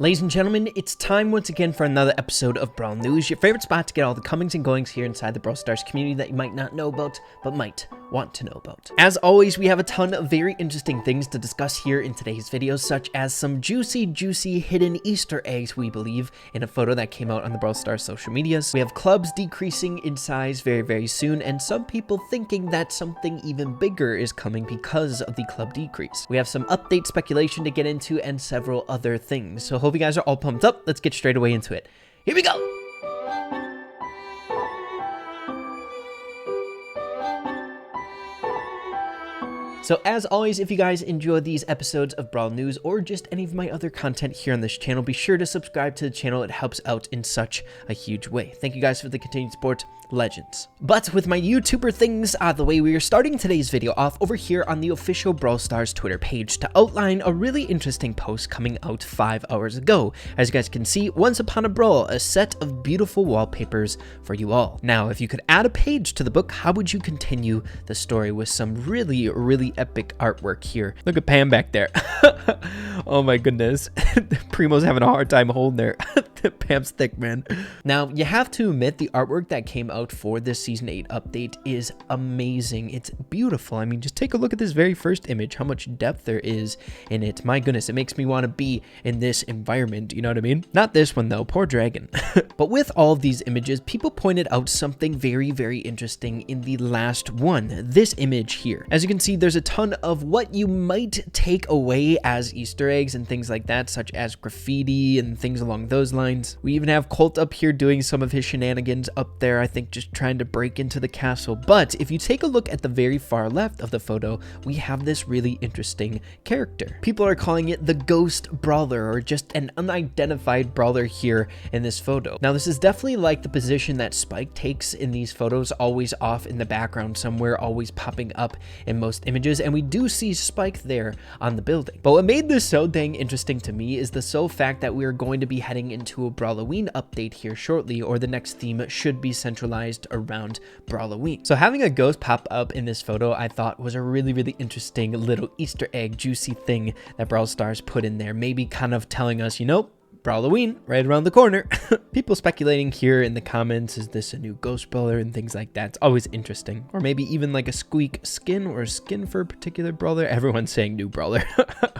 Ladies and gentlemen, it's time once again for another episode of Brawl News, your favorite spot to get all the comings and goings here inside the Brawl Stars community that you might not know about, but might want to know about. As always, we have a ton of very interesting things to discuss here in today's video, such as some juicy hidden Easter eggs, we believe, in a photo that came out on the Brawl Stars social medias. We have clubs decreasing in size very soon, and some people thinking that something even bigger is coming because of the club decrease. We have some update speculation to get into and several other things, so hope you guys are all pumped up. Let's get straight away into it. Here we go! So as always, if you guys enjoy these episodes of Brawl News or just any of my other content here on this channel, be sure to subscribe to the channel. It helps out in such a huge way. Thank you guys for the continued support. Legends. But with my YouTuber things out of the way, we are starting today's video off over here on the official Brawl Stars Twitter page to outline a really interesting post coming out 5 hours ago. As you guys can see, once upon a Brawl, a set of beautiful wallpapers for you all. Now, if you could add a page to the book, how would you continue the story with some really epic artwork here? Look at Pam back there. Oh my goodness. Primo's having a hard time holding there. Pam's thick, man. Now, you have to admit the artwork that came out for this Season 8 update is amazing. It's beautiful. I mean, just take a look at this very first image, how much depth there is in it. My goodness, it makes me want to be in this environment, you know what I mean? Not this one though, poor dragon. But with all of these images, people pointed out something very interesting in the last one, this image here. As you can see, there's a ton of what you might take away as Easter eggs and things like that, such as graffiti and things along those lines. We even have Colt up here doing some of his shenanigans up there, I think just trying to break into the castle. But if you take a look at the very far left of the photo, we have this really interesting character. People are calling it the Ghost Brawler, or just an unidentified brawler here in this photo. Now, this is definitely like the position that Spike takes in these photos, always off in the background somewhere, always popping up in most images, and we do see Spike there on the building. But what made this so dang interesting to me is the sole fact that we are going to be heading into a Brawloween update here shortly, or the next theme should be centralized around Brawloween. So having a ghost pop up in this photo, I thought was a really interesting little Easter egg juicy thing that Brawl Stars put in there, maybe kind of telling us, you know, Brawloween right around the corner. People speculating here in the comments, is this a new ghost brawler and things like that. It's always interesting. Or maybe even like a squeak skin or a skin for a particular brawler. Everyone's saying new brawler.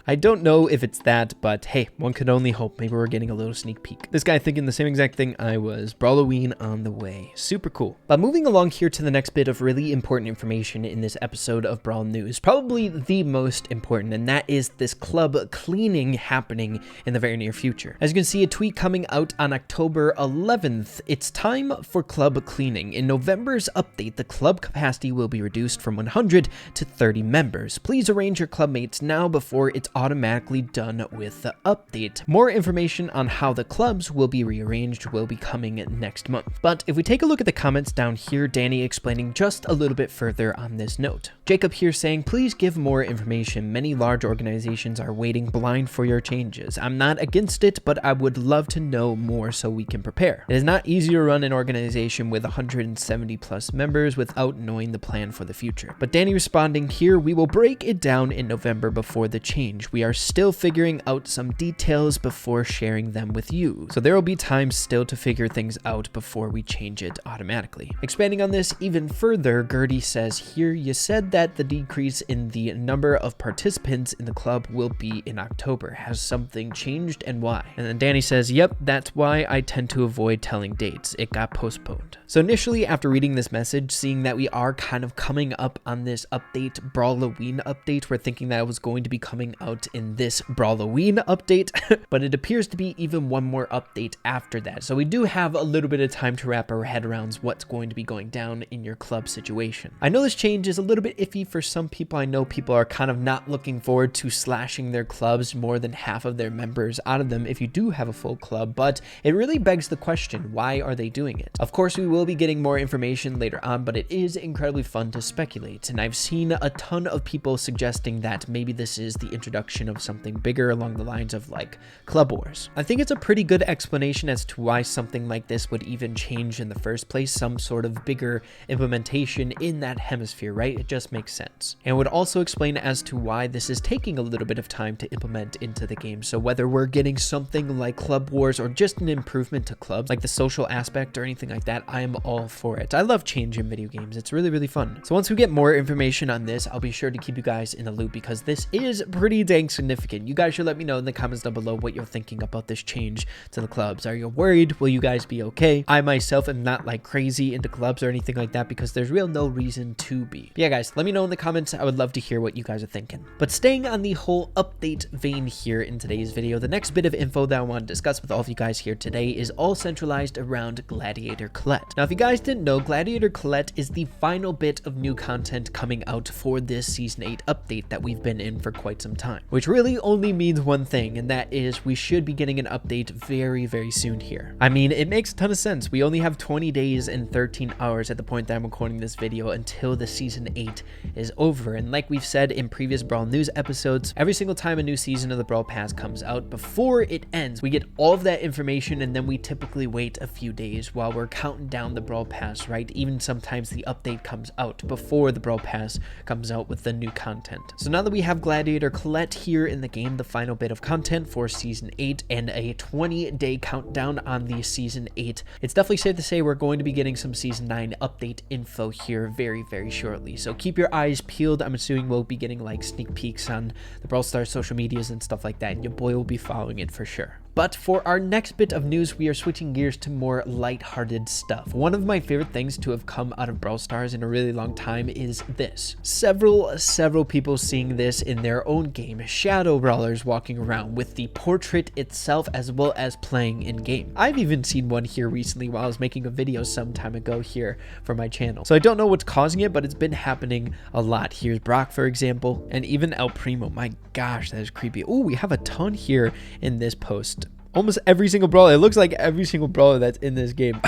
I don't know if it's that, but hey, one could only hope. Maybe we're getting a little sneak peek. This guy thinking the same exact thing I was. Brawloween on the way. Super cool. But moving along here to the next bit of really important information in this episode of Brawl News, probably the most important, and that is this club cleaning happening in the very near future. As you can see, a tweet coming out on October 11th. It's time for club cleaning. In November's update, the club capacity will be reduced from 100 to 30 members. Please arrange your club mates now before it's automatically done with the update. More information on how the clubs will be rearranged will be coming next month. But if we take a look at the comments down here, Danny explaining just a little bit further on this note. Jacob here saying, please give more information. Many large organizations are waiting blind for your changes. I'm not against it, but I would love to know more so we can prepare. It is not easy to run an organization with 170 plus members without knowing the plan for the future. But Danny responding here, we will break it down in November before the change. We are still figuring out some details before sharing them with you. So there will be time still to figure things out before we change it automatically. Expanding on this even further, Gertie says here, you said that the decrease in the number of participants in the club will be in October. Has something changed and why? And then Danny says, yep, that's why I tend to avoid telling dates. It got postponed. So initially, after reading this message, seeing that we are kind of coming up on this update, Brawloween update, we're thinking that it was going to be coming out in this Brawloween update, but it appears to be even one more update after that. So we do have a little bit of time to wrap our head around what's going to be going down in your club situation. I know this change is a little bit iffy for some people. I know people are kind of not looking forward to slashing their clubs, more than half of their members out of them if you do have a full club, but it really begs the question, why are they doing it? Of course, we will be getting more information later on, but it is incredibly fun to speculate, and I've seen a ton of people suggesting that maybe this is the introduction of something bigger along the lines of like Club Wars. I think it's a pretty good explanation as to why something like this would even change in the first place, some sort of bigger implementation in that hemisphere, right? It just makes sense. And would also explain as to why this is taking a little bit of time to implement into the game. So whether we're getting something anything like club wars or just an improvement to clubs, like the social aspect or anything like that, I am all for it. I love change in video games. It's really, really fun. So once we get more information on this, I'll be sure to keep you guys in the loop because this is pretty dang significant. You guys should let me know in the comments down below what you're thinking about this change to the clubs. Are you worried? Will you guys be okay? I myself am not like crazy into clubs or anything like that because there's no reason to be. But yeah, guys, let me know in the comments. I would love to hear what you guys are thinking. But staying on the whole update vein here in today's video, the next bit of info that I want to discuss with all of you guys here today is all centralized around Gladiator Colette. Now, if you guys didn't know, Gladiator Colette is the final bit of new content coming out for this Season 8 update that we've been in for quite some time, which really only means one thing, and that is we should be getting an update very, very soon here. I mean, it makes a ton of sense. We only have 20 days and 13 hours at the point that I'm recording this video until the Season 8 is over, and like we've said in previous Brawl News episodes, every single time a new season of the Brawl Pass comes out, before it ends, we get all of that information, and then we typically wait a few days while we're counting down the Brawl Pass, right? Even sometimes the update comes out before the Brawl Pass comes out with the new content. So now that we have Gladiator Colette here in the game, the final bit of content for Season 8 and a 20-day countdown on the Season 8, it's definitely safe to say we're going to be getting some Season 9 update info here very, very shortly. So keep your eyes peeled. I'm assuming we'll be getting like sneak peeks on the Brawl Stars social medias and stuff like that, and your boy will be following it for sure. But for our next bit of news, we are switching gears to more lighthearted stuff. One of my favorite things to have come out of Brawl Stars in a really long time is this. Several people seeing this in their own game, shadow brawlers walking around with the portrait itself as well as playing in game. I've even seen one here recently while I was making a video some time ago here for my channel. So I don't know what's causing it, but it's been happening a lot. Here's Brock, for example, and even El Primo. My gosh, that is creepy. Oh, we have a ton here in this post. Almost every single brawler. It looks like every single brawler that's in this game.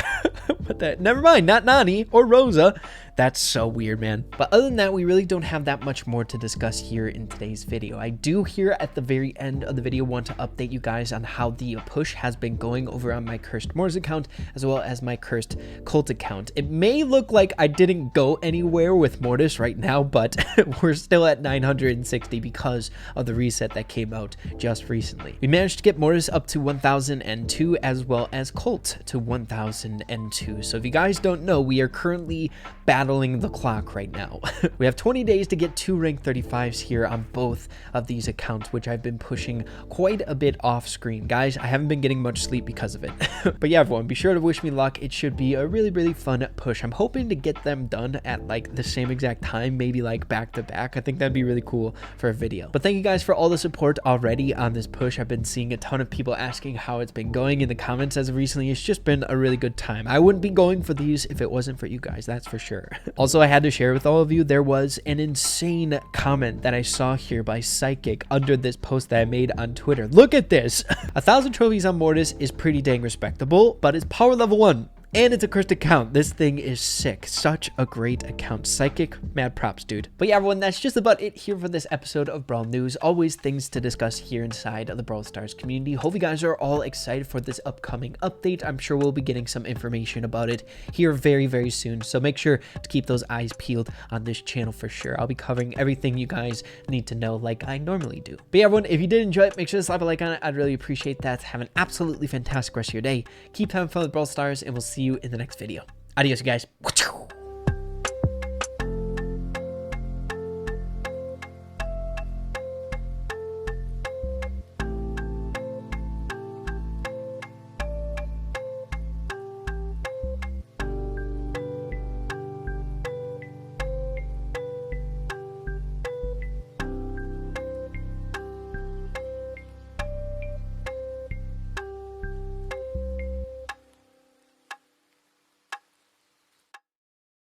But that, never mind, not Nani or Rosa. That's so weird, man. But other than that, we really don't have that much more to discuss here in today's video. I do here at the very end of the video want to update you guys on how the push has been going over on my Cursed Mortis account as well as my Cursed Colt account. It may look like I didn't go anywhere with Mortis right now, but we're still at 960 because of the reset that came out just recently. We managed to get Mortis up to 1002 as well as Colt to 1002. So if you guys don't know, we are currently battling the clock right now. We have 20 days to get 2 rank 35s here on both of these accounts, which I've been pushing quite a bit off screen. Guys, I haven't been getting much sleep because of it. But yeah, everyone, be sure to wish me luck. It should be a really, really fun push. I'm hoping to get them done at like the same exact time, maybe like back to back. I think that'd be really cool for a video. But thank you guys for all the support already on this push. I've been seeing a ton of people asking how it's been going in the comments as of recently. It's just been a really good time. I wouldn't be going for these if it wasn't for you guys, that's for sure. Also, I had to share with all of you, there was an insane comment that I saw here by Psychic under this post that I made on Twitter. Look at this. 1,000 trophies on Mortis is pretty dang respectable, but it's power level 1. And it's a cursed account. This thing is sick. Such a great account. Psychic, mad props, dude. But yeah, everyone, that's just about it here for this episode of Brawl News. Always things to discuss here inside of the Brawl Stars community. Hope you guys are all excited for this upcoming update. I'm sure we'll be getting some information about it here very, very soon. So make sure to keep those eyes peeled on this channel for sure. I'll be covering everything you guys need to know like I normally do. But yeah, everyone, if you did enjoy it, make sure to slap a like on it. I'd really appreciate that. Have an absolutely fantastic rest of your day. Keep having fun with Brawl Stars, and we'll see you in the next video. Adios, you guys.